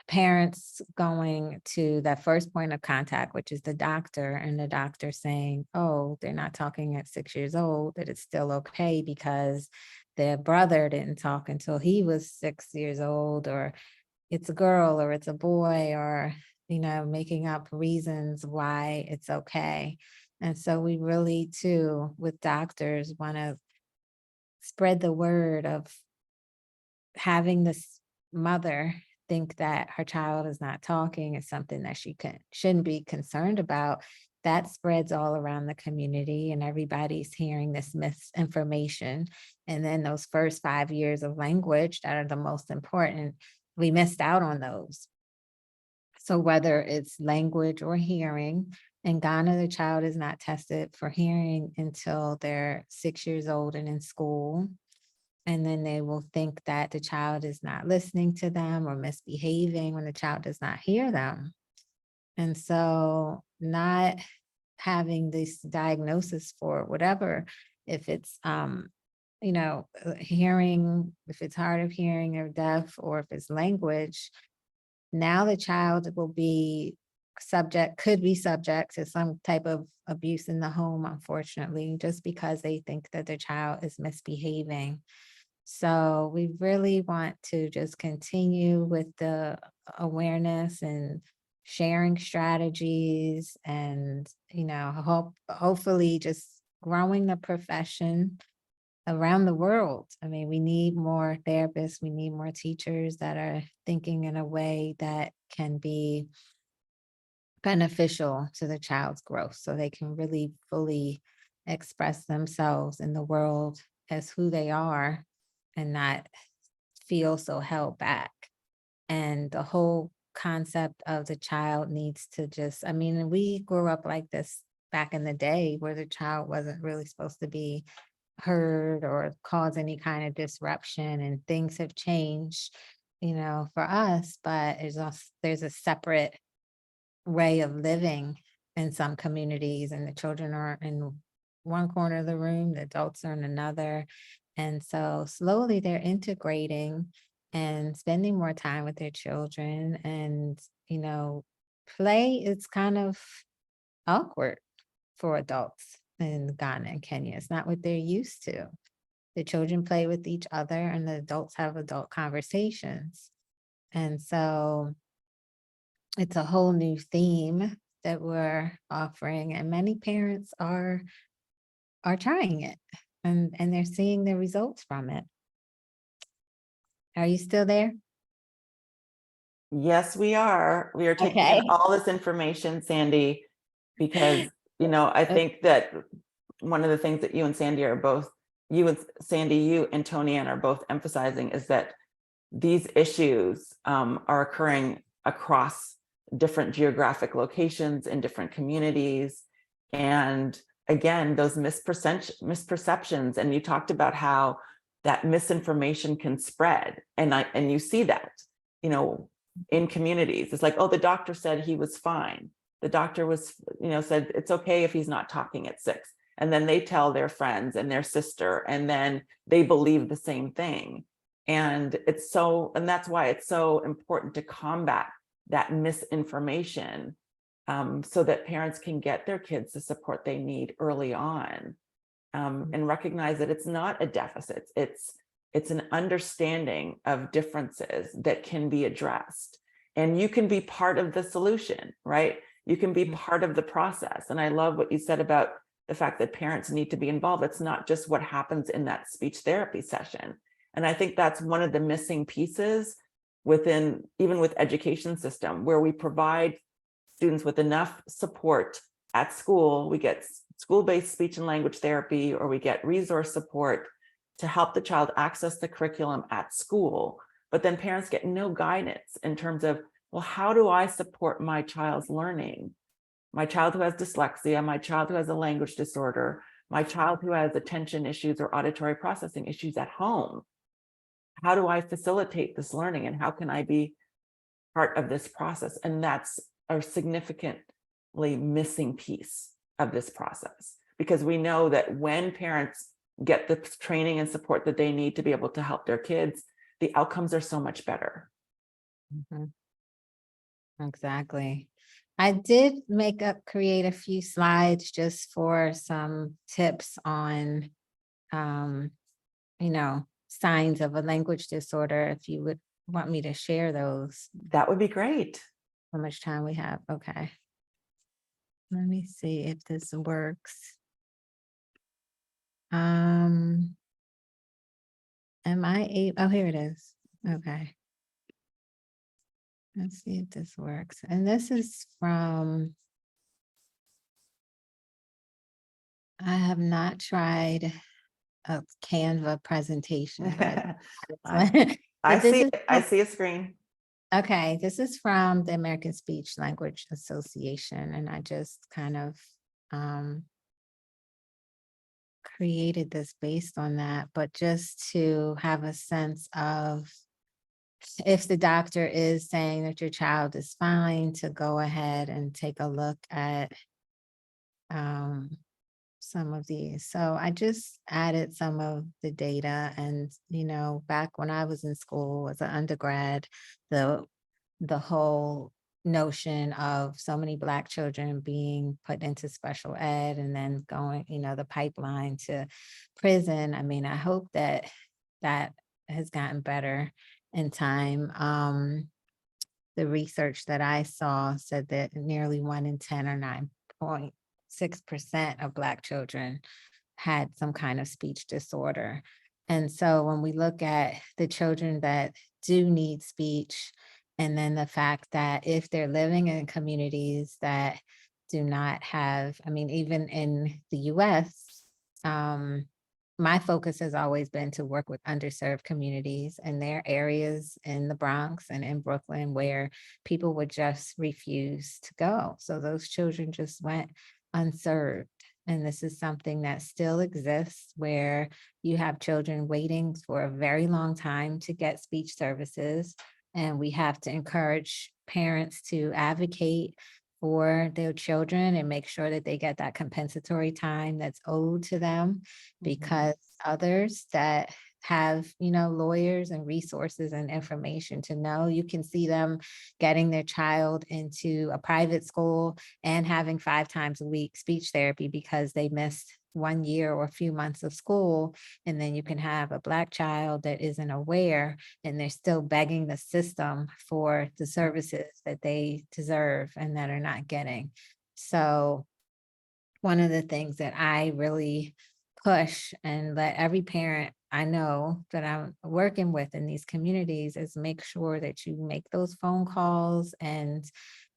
parents going to that first point of contact, which is the doctor, and the doctor saying, oh, they're not talking at 6 years old, that it's still okay because their brother didn't talk until he was 6 years old, or it's a girl or it's a boy, or, making up reasons why it's okay. And so we really, too, with doctors, want to spread the word of having this mother think that her child is not talking is something that she shouldn't be concerned about. That spreads all around the community, and everybody's hearing this misinformation. And then those first 5 years of language that are the most important, we missed out on those. So whether it's language or hearing, in Ghana, the child is not tested for hearing until they're 6 years old and in school. And then they will think that the child is not listening to them or misbehaving when the child does not hear them. And so not having this diagnosis for whatever, if it's, hearing, if it's hard of hearing or deaf, or if it's language, now the child could be subject to some type of abuse in the home, unfortunately, just because they think that their child is misbehaving. So we really want to just continue with the awareness and sharing strategies and, hopefully just growing the profession around the world. I mean, we need more therapists, we need more teachers that are thinking in a way that can be beneficial to the child's growth so they can really fully express themselves in the world as who they are and not feel so held back. And the whole concept of the child needs to just, I mean, we grew up like this back in the day where the child wasn't really supposed to be heard or cause any kind of disruption, and things have changed, for us, but there's a separate way of living in some communities, and the children are in one corner of the room, the adults are in another. And so slowly they're integrating and spending more time with their children. And, play is kind of awkward for adults in Ghana and Kenya. It's not what they're used to. The children play with each other and the adults have adult conversations. And so it's a whole new theme that we're offering, and many parents are trying it, and they're seeing the results from it. Are you still there? Yes, we are. We are taking Okay. in all this information, Sandy, because, I think that one of the things that you and Sandy are both, you and Toni-Ann are both emphasizing is that these issues are occurring across different geographic locations in different communities. And again, those misperceptions, and you talked about how that misinformation can spread. And you see that, in communities. It's like, oh, the doctor said he was fine. The doctor was, said it's okay if he's not talking at 6. And then they tell their friends and their sister, and then they believe the same thing. And that's why it's so important to combat that misinformation, so that parents can get their kids the support they need early on, and recognize that it's not a deficit. It's an understanding of differences that can be addressed. And you can be part of the solution, right? You can be part of the process. And I love what you said about the fact that parents need to be involved. It's not just what happens in that speech therapy session. And I think that's one of the missing pieces within, even with education system, where we provide students with enough support at school. We get school-based speech and language therapy, or we get resource support to help the child access the curriculum at school. But then parents get no guidance in terms of, well, how do I support my child's learning? My child who has dyslexia, my child who has a language disorder, my child who has attention issues or auditory processing issues at home. How do I facilitate this learning, and how can I be part of this process? And that's a significantly missing piece of this process, because we know that when parents get the training and support that they need to be able to help their kids, the outcomes are so much better. Exactly. I did create a few slides just for some tips on, signs of a language disorder. If you would want me to share those. That would be great. How much time we have? Okay. Let me see if this works. Am I able? Oh, here it is. Okay. Let's see if this works. And this is from, I have not tried a Canva presentation. I see a screen. Okay, this is from the American Speech Language Association, and I just kind of created this based on that, but just to have a sense of, if the doctor is saying that your child is fine, to go ahead and take a look at some of these. So I just added some of the data, and back when I was in school as an undergrad, the whole notion of so many Black children being put into special ed and then going, the pipeline to prison. I mean, I hope that that has gotten better in time. The research that I saw said that nearly 1 in 10 or 9.6% of Black children had some kind of speech disorder. And so when we look at the children that do need speech, and then the fact that if they're living in communities that do not have, I mean, even in the US, my focus has always been to work with underserved communities, and there are areas in the Bronx and in Brooklyn where people would just refuse to go. So those children just went unserved. And this is something that still exists where you have children waiting for a very long time to get speech services. And we have to encourage parents to advocate for their children and make sure that they get that compensatory time that's owed to them, because others that have, lawyers and resources and information to know, you can see them getting their child into a private school and having 5 times a week speech therapy because they missed 1 year or a few months of school. And then you can have a Black child that isn't aware, and they're still begging the system for the services that they deserve and that are not getting. So one of the things that I really push and let every parent I know that I'm working with in these communities is make sure that you make those phone calls and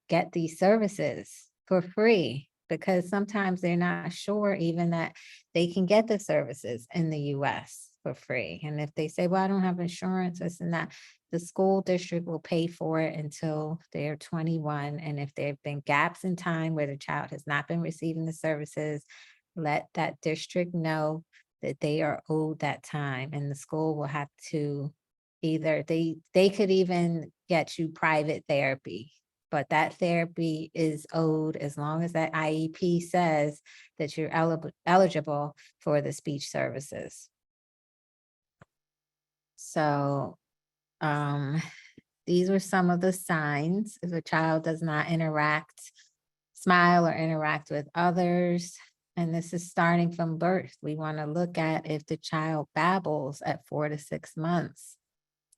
get these services for free, because sometimes they're not sure even that they can get the services in the US for free. And if they say, well, I don't have insurance, this and that, the school district will pay for it until they're 21. And if there have been gaps in time where the child has not been receiving the services, let that district know that they are owed that time, and the school will have to either they could even get you private therapy, but that therapy is owed as long as that IEP says that you're eligible for the speech services. So these were some of the signs. If a child does not smile or interact with others, and this is starting from birth, we want to look at if the child babbles at 4 to 6 months.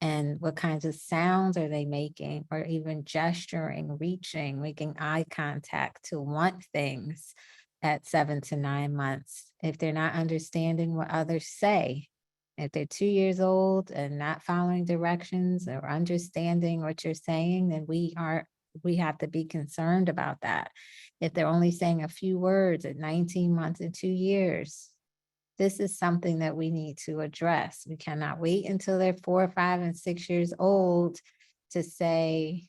And what kinds of sounds are they making, or even gesturing, reaching, making eye contact to want things at 7 to 9 months. If they're not understanding what others say, if they're 2 years old and not following directions or understanding what you're saying, then we have to be concerned about that. If they're only saying a few words at 19 months and 2 years, this is something that we need to address. We cannot wait until they're 4, 5, and 6 years old to say,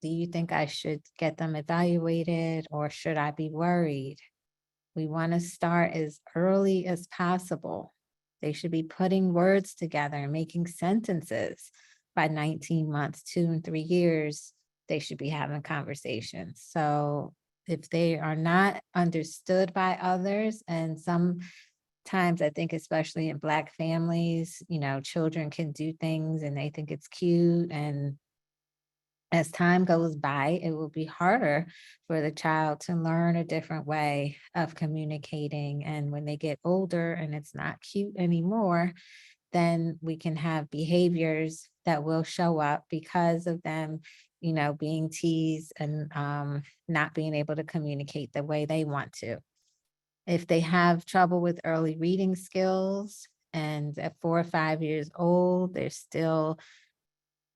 do you think I should get them evaluated, or should I be worried? We want to start as early as possible. They should be putting words together and making sentences by 19 months, 2 and 3 years. They should be having conversations. So if they are not understood by others, and sometimes I think, especially in Black families, children can do things and they think it's cute. And as time goes by, it will be harder for the child to learn a different way of communicating. And when they get older and it's not cute anymore, then we can have behaviors that will show up because of them, being teased and not being able to communicate the way they want to. If they have trouble with early reading skills, and at 4 or 5 years old, they're still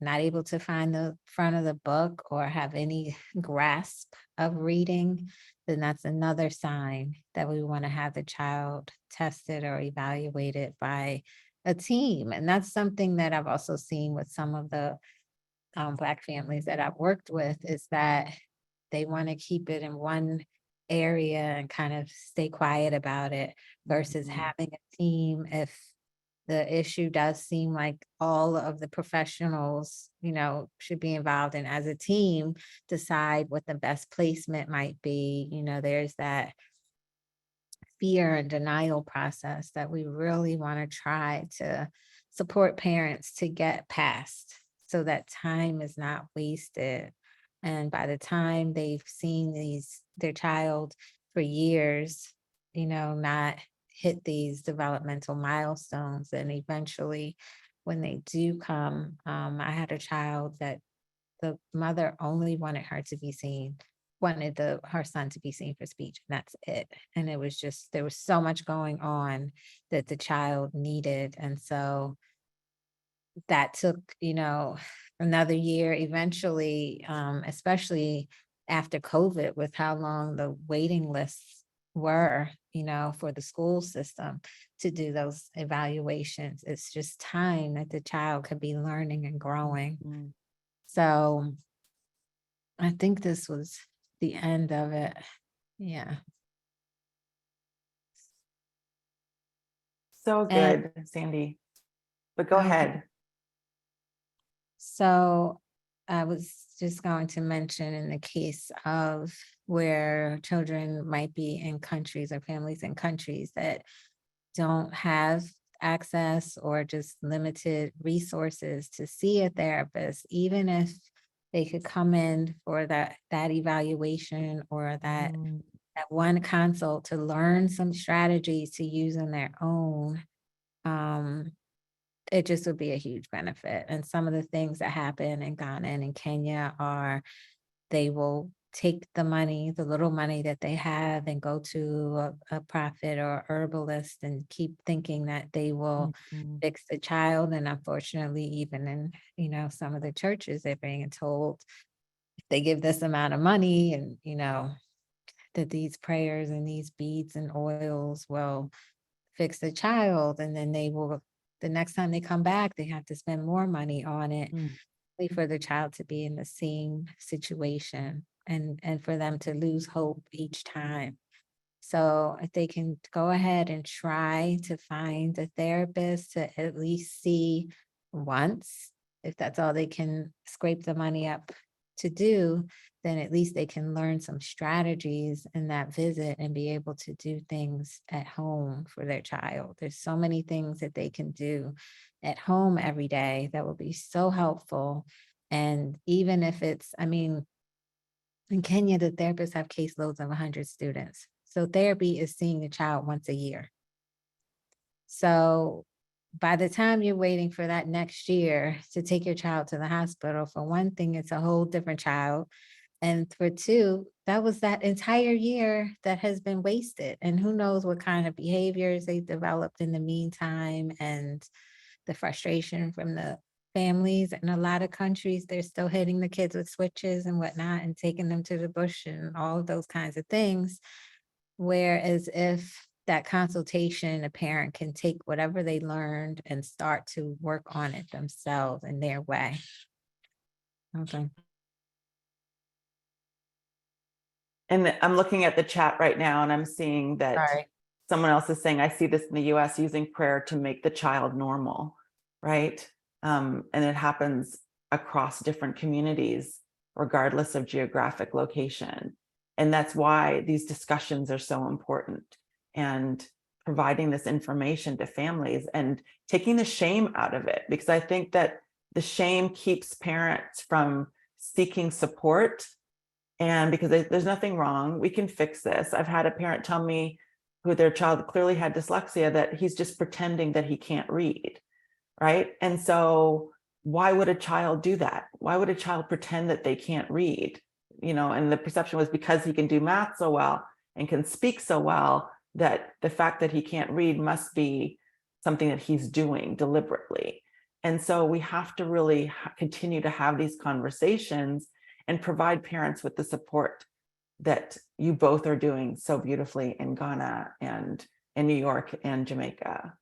not able to find the front of the book or have any grasp of reading, then that's another sign that we want to have the child tested or evaluated by a team. And that's something that I've also seen with some of the Black families that I've worked with, is that they want to keep it in one area and kind of stay quiet about it versus having a team. If the issue does seem like all of the professionals, should be involved, and as a team decide what the best placement might be. There's that fear and denial process that we really want to try to support parents to get past, so that time is not wasted. And by the time they've seen their child for years, not hit these developmental milestones. And eventually, when they do come, I had a child that the mother only wanted her to be seen, wanted her son to be seen for speech, and that's it. And it was just, there was so much going on that the child needed. And so that took, another year eventually, especially after COVID, with how long the waiting lists were, for the school system to do those evaluations. It's just time that the child could be learning and growing. Mhm. So I think this was the end of it. Yeah. So And good, Sandy. But go okay. ahead. So I was just going to mention, in the case of where children might be in countries or families in countries that don't have access or just limited resources to see a therapist, even if they could come in for that evaluation or that one consult to learn some strategies to use on their own, it just would be a huge benefit. And some of the things that happen in Ghana and in Kenya are, they will take the money, the little money that they have, and go to a prophet or herbalist and keep thinking that they will Mhm. fix the child. And unfortunately, even in, some of the churches, they're being told if they give this amount of money and, that these prayers and these beads and oils will fix the child. And then the next time they come back, they have to spend more money on it Mm. for the child to be in the same situation and for them to lose hope each time. So if they can go ahead and try to find a therapist to at least see once, if that's all they can scrape the money up to do, then at least they can learn some strategies in that visit and be able to do things at home for their child. There's so many things that they can do at home every day that will be so helpful. And even if it's, in Kenya, the therapists have caseloads of 100 students. So therapy is seeing the child once a year. So by the time you're waiting for that next year to take your child to the hospital, for one thing, it's a whole different child. And for two, that was that entire year that has been wasted. And who knows what kind of behaviors they developed in the meantime, and the frustration from the families. In a lot of countries, they're still hitting the kids with switches and whatnot and taking them to the bush and all of those kinds of things. Whereas if that consultation, a parent can take whatever they learned and start to work on it themselves in their way. Okay. And I'm looking at the chat right now and I'm seeing that Sorry. someone else is saying, I see this in the US, using prayer to make the child normal, right? And it happens across different communities, regardless of geographic location. And that's why these discussions are so important, and providing this information to families and taking the shame out of it, because I think that the shame keeps parents from seeking support. And because there's nothing wrong, we can fix this. I've had a parent tell me, who their child clearly had dyslexia, that he's just pretending that he can't read, right? And so why would a child do that? Why would a child pretend that they can't read? And the perception was because he can do math so well and can speak so well, that the fact that he can't read must be something that he's doing deliberately. And so we have to really continue to have these conversations and provide parents with the support that you both are doing so beautifully in Ghana and in New York and Jamaica.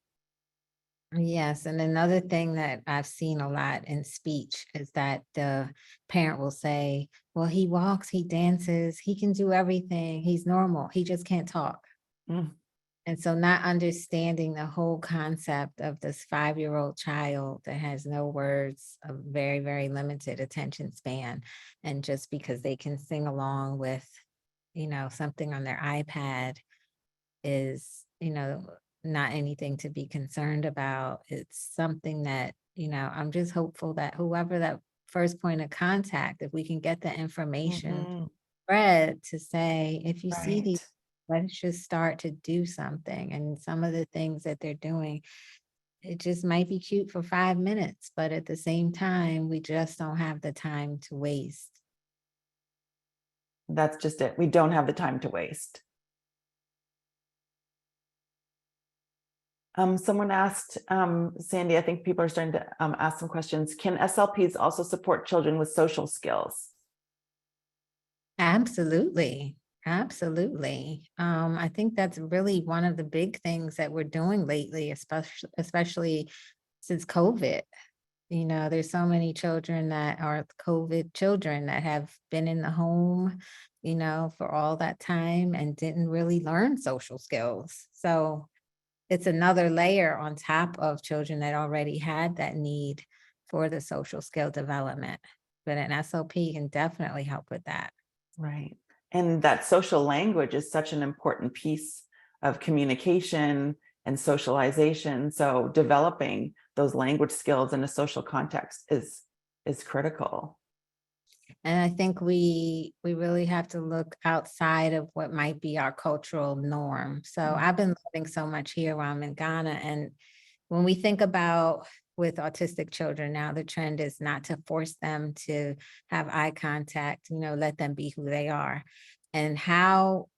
Yes, and another thing that I've seen a lot in speech is that the parent will say, well, he walks, he dances, he can do everything, he's normal, he just can't talk. Mm. And so not understanding the whole concept of this 5-year-old child that has no words, a very, very limited attention span. And just because they can sing along with, something on their iPad is, not anything to be concerned about. It's something that, I'm just hopeful that whoever that first point of contact, if we can get the information Mhm. spread to say, if you see these Right. let's just start to do something. And some of the things that they're doing, it just might be cute for 5 minutes, but at the same time, we just don't have the time to waste. That's just it. We don't have the time to waste. Someone asked, Sandy, I think people are starting to ask some questions. Can SLPs also support children with social skills? Absolutely. Absolutely. I think that's really one of the big things that we're doing lately, especially since COVID. You know, there's so many children that are COVID children that have been in the home, you know, for all that time and didn't really learn social skills. So it's another layer on top of children that already had that need for the social skill development. But an SLP can definitely help with that. Right. And that social language is such an important piece of communication and socialization. So developing those language skills in a social context is critical. And I think we really have to look outside of what might be our cultural norm. So I've been living so much here while I'm in Ghana. And when we think about with autistic children now, the trend is not to force them to have eye contact, you know, let them be who they are. And how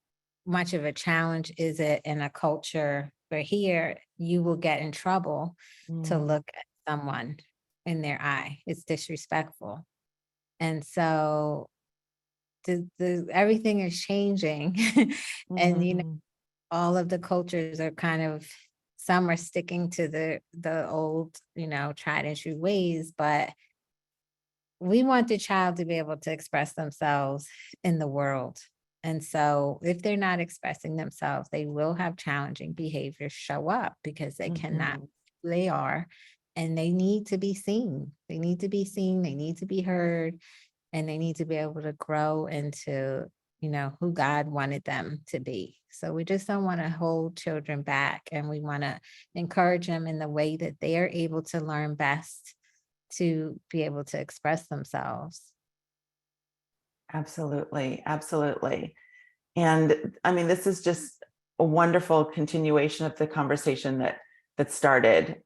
much of a challenge is it in a culture where here you will get in trouble to look at someone in their eye? It's disrespectful. And so everything is changing. And, you know, all of the cultures are kind of, some are sticking to the old, you know, tried and true ways, but we want the child to be able to express themselves in the world. And so if they're not expressing themselves, they will have challenging behaviors show up because they cannot be who they are, and they need to be seen. They need to be seen, they need to be heard, and they need to be able to grow into, you know, who God wanted them to be. So we just don't want to hold children back, and we want to encourage them in the way that they are able to learn best to be able to express themselves. Absolutely. Absolutely. And I mean, this is just a wonderful continuation of the conversation that started.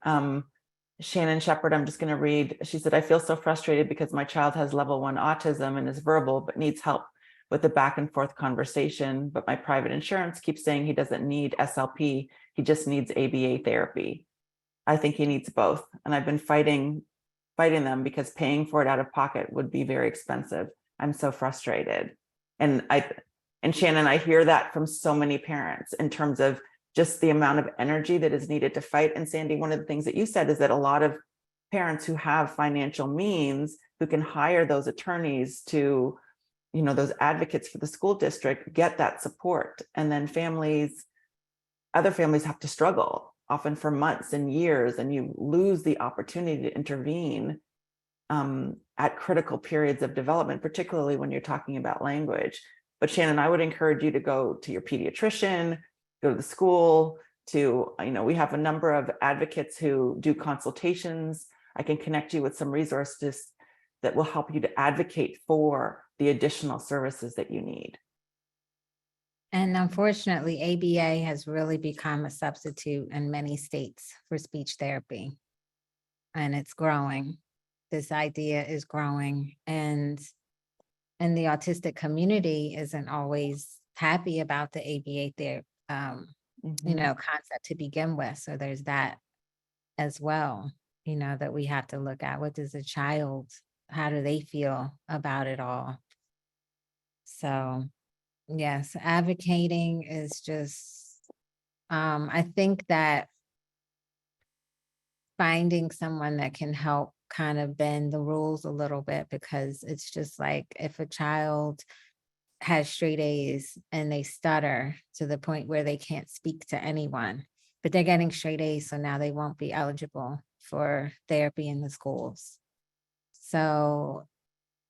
Shannon Shepherd, I'm just going to read. She said, I feel so frustrated because my child has level 1 autism and is verbal, but needs help with the back and forth conversation. But my private insurance keeps saying he doesn't need SLP. He just needs ABA therapy. I think he needs both. And I've been fighting them because paying for it out of pocket would be very expensive. I'm so frustrated. And Shannon, I hear that from so many parents in terms of just the amount of energy that is needed to fight. And Sandy, one of the things that you said is that a lot of parents who have financial means, who can hire those attorneys to, you know, those advocates for the school district, get that support. And then other families have to struggle often for months and years, and you lose the opportunity to intervene at critical periods of development, particularly when you're talking about language. But Shannon, I would encourage you to go to your pediatrician, go to the school, to, you know, we have a number of advocates who do consultations. I can connect you with some resources that will help you to advocate for the additional services that you need. And unfortunately, ABA has really become a substitute in many states for speech therapy. And it's growing. This idea is growing. And the autistic community isn't always happy about the ABA you know, concept to begin with. So there's that as well, you know, that we have to look at. What does a child, how do they feel about it all? So yes, advocating is just, I think that finding someone that can help kind of bend the rules a little bit, because it's just like if a child has straight A's and they stutter to the point where they can't speak to anyone, but they're getting straight A's, so now they won't be eligible for therapy in the schools. So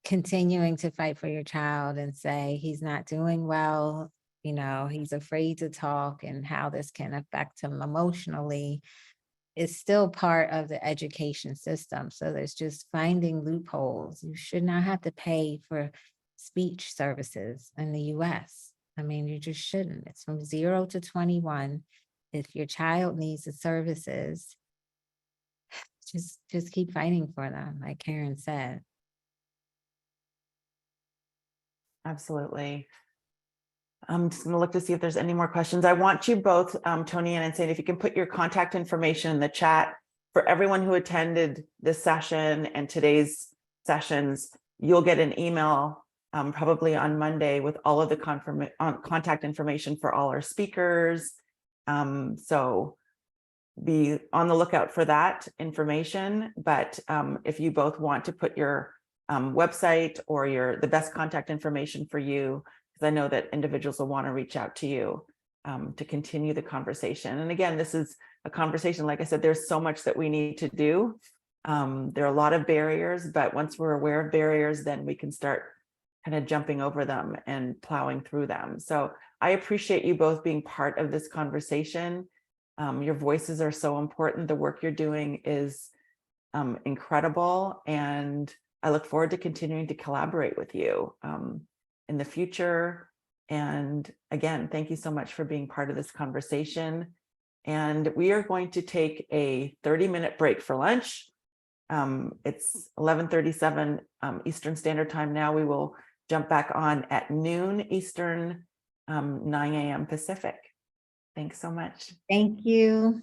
continuing to fight for your child and say he's not doing well, you know, he's afraid to talk, and how this can affect him emotionally is still part of the education system. So there's just finding loopholes. You should not have to pay for speech services in the US. I mean, you just shouldn't. It's from 0 to 21. If your child needs the services, just keep fighting for them, like Karen said. Absolutely. I'm just going to look to see if there's any more questions. I want you both, Toni-Ann and Sandy, if you can put your contact information in the chat for everyone who attended this session and today's sessions. You'll get an email probably on Monday with all of the contact information for all our speakers. So be on the lookout for that information. But if you both want to put your website or the best contact information for you, because I know that individuals will want to reach out to you to continue the conversation. And again, this is a conversation, like I said, there's so much that we need to do. There are a lot of barriers, but once we're aware of barriers, then we can start kind of jumping over them and plowing through them. So I appreciate you both being part of this conversation. Your voices are so important. The work you're doing is incredible. And I look forward to continuing to collaborate with you in the future. And again, thank you so much for being part of this conversation. And we are going to take a 30-minute break for lunch. It's 11:37 Eastern Standard Time now. We will jump back on at noon Eastern, 9 a.m. Pacific. Thanks so much. Thank you.